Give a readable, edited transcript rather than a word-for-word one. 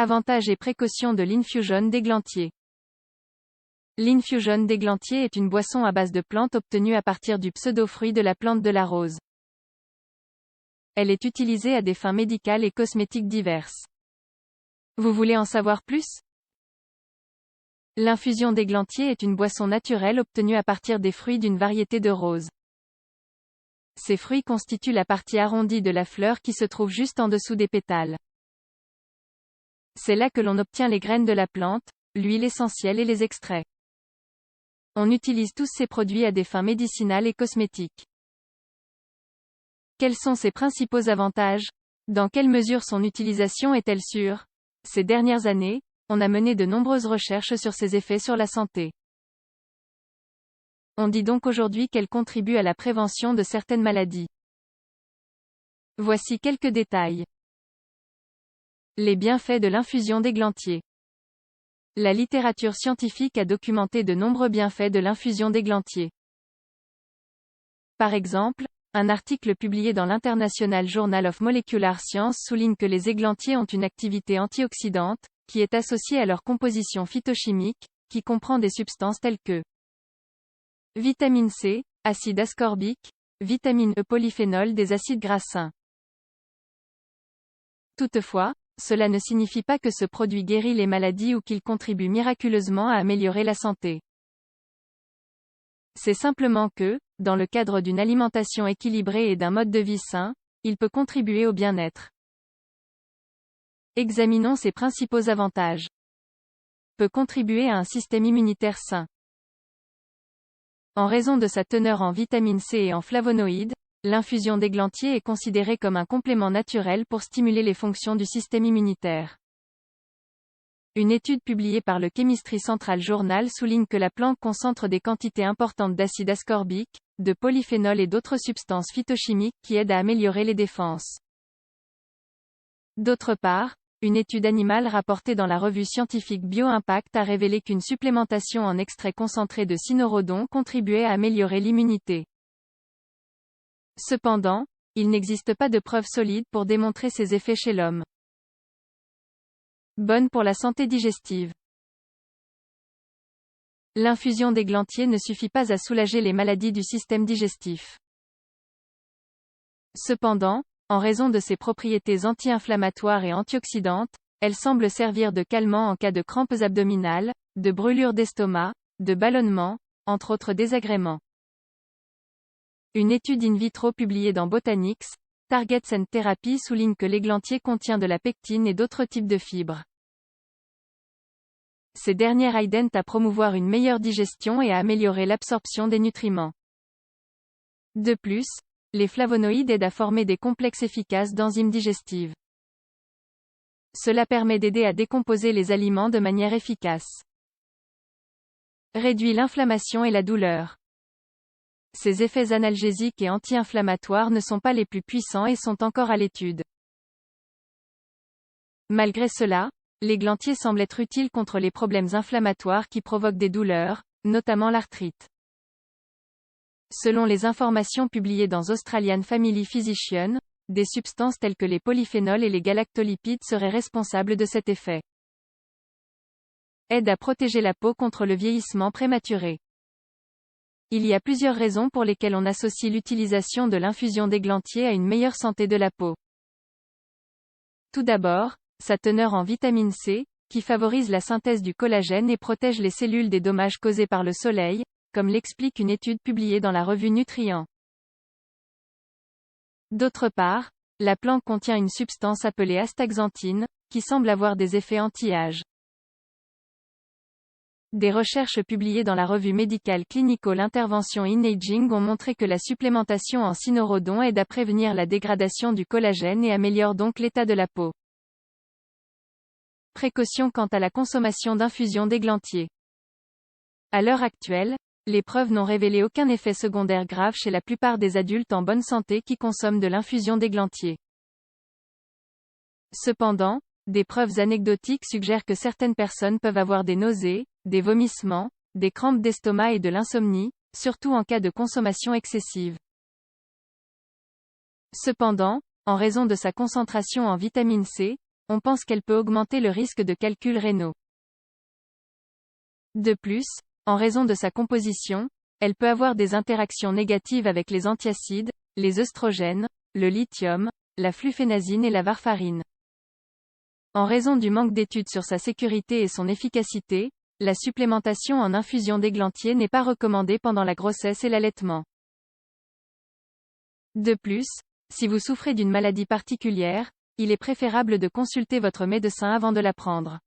Avantages et précautions de l'infusion d'églantier. L'infusion d'églantier est une boisson à base de plantes obtenue à partir du pseudo-fruit de la plante de la rose. Elle est utilisée à des fins médicales et cosmétiques diverses. Vous voulez en savoir plus? L'infusion d'églantier est une boisson naturelle obtenue à partir des fruits d'une variété de roses. Ces fruits constituent la partie arrondie de la fleur qui se trouve juste en dessous des pétales. C'est là que l'on obtient les graines de la plante, l'huile essentielle et les extraits. On utilise tous ces produits à des fins médicinales et cosmétiques. Quels sont ses principaux avantages? Dans quelle mesure son utilisation est-elle sûre? Ces dernières années, on a mené de nombreuses recherches sur ses effets sur la santé. On dit donc aujourd'hui qu'elle contribue à la prévention de certaines maladies. Voici quelques détails. Les bienfaits de l'infusion d'églantier. La littérature scientifique a documenté de nombreux bienfaits de l'infusion d'églantier. Par exemple, un article publié dans l'International Journal of Molecular Science souligne que les églantiers ont une activité antioxydante, qui est associée à leur composition phytochimique, qui comprend des substances telles que vitamine C, acide ascorbique, vitamine E, polyphénol des acides gras sains. Toutefois, cela ne signifie pas que ce produit guérit les maladies ou qu'il contribue miraculeusement à améliorer la santé. C'est simplement que, dans le cadre d'une alimentation équilibrée et d'un mode de vie sain, il peut contribuer au bien-être. Examinons ses principaux avantages. Peut contribuer à un système immunitaire sain. En raison de sa teneur en vitamine C et en flavonoïdes, l'infusion d'églantier est considérée comme un complément naturel pour stimuler les fonctions du système immunitaire. Une étude publiée par le Chemistry Central Journal souligne que la plante concentre des quantités importantes d'acide ascorbique, de polyphénol et d'autres substances phytochimiques qui aident à améliorer les défenses. D'autre part, une étude animale rapportée dans la revue scientifique BioImpact a révélé qu'une supplémentation en extrait concentré de cynorrhodon contribuait à améliorer l'immunité. Cependant, il n'existe pas de preuves solides pour démontrer ces effets chez l'homme. Bonne pour la santé digestive. L'infusion d'églantier ne suffit pas à soulager les maladies du système digestif. Cependant, en raison de ses propriétés anti-inflammatoires et antioxydantes, elle semble servir de calmant en cas de crampes abdominales, de brûlures d'estomac, de ballonnement, entre autres désagréments. Une étude in vitro publiée dans Botanics, Targets and Therapy souligne que l'églantier contient de la pectine et d'autres types de fibres. Ces dernières aident à promouvoir une meilleure digestion et à améliorer l'absorption des nutriments. De plus, les flavonoïdes aident à former des complexes efficaces d'enzymes digestives. Cela permet d'aider à décomposer les aliments de manière efficace. Réduit l'inflammation et la douleur. Ces effets analgésiques et anti-inflammatoires ne sont pas les plus puissants et sont encore à l'étude. Malgré cela, l'églantier semble être utile contre les problèmes inflammatoires qui provoquent des douleurs, notamment l'arthrite. Selon les informations publiées dans Australian Family Physician, des substances telles que les polyphénols et les galactolipides seraient responsables de cet effet. Aide à protéger la peau contre le vieillissement prématuré. Il y a plusieurs raisons pour lesquelles on associe l'utilisation de l'infusion d'églantier à une meilleure santé de la peau. Tout d'abord, sa teneur en vitamine C, qui favorise la synthèse du collagène et protège les cellules des dommages causés par le soleil, comme l'explique une étude publiée dans la revue Nutrients. D'autre part, la plante contient une substance appelée astaxanthine, qui semble avoir des effets anti-âge. Des recherches publiées dans la revue médicale Clinical Intervention in Aging ont montré que la supplémentation en cynorrhodon aide à prévenir la dégradation du collagène et améliore donc l'état de la peau. Précaution quant à la consommation d'infusion d'églantier. À l'heure actuelle, les preuves n'ont révélé aucun effet secondaire grave chez la plupart des adultes en bonne santé qui consomment de l'infusion d'églantier. Cependant, des preuves anecdotiques suggèrent que certaines personnes peuvent avoir des nausées, des vomissements, des crampes d'estomac et de l'insomnie, surtout en cas de consommation excessive. Cependant, en raison de sa concentration en vitamine C, on pense qu'elle peut augmenter le risque de calculs rénaux. De plus, en raison de sa composition, elle peut avoir des interactions négatives avec les antiacides, les œstrogènes, le lithium, la flufénazine et la warfarine. En raison du manque d'études sur sa sécurité et son efficacité, la supplémentation en infusion d'églantier n'est pas recommandée pendant la grossesse et l'allaitement. De plus, si vous souffrez d'une maladie particulière, il est préférable de consulter votre médecin avant de la prendre.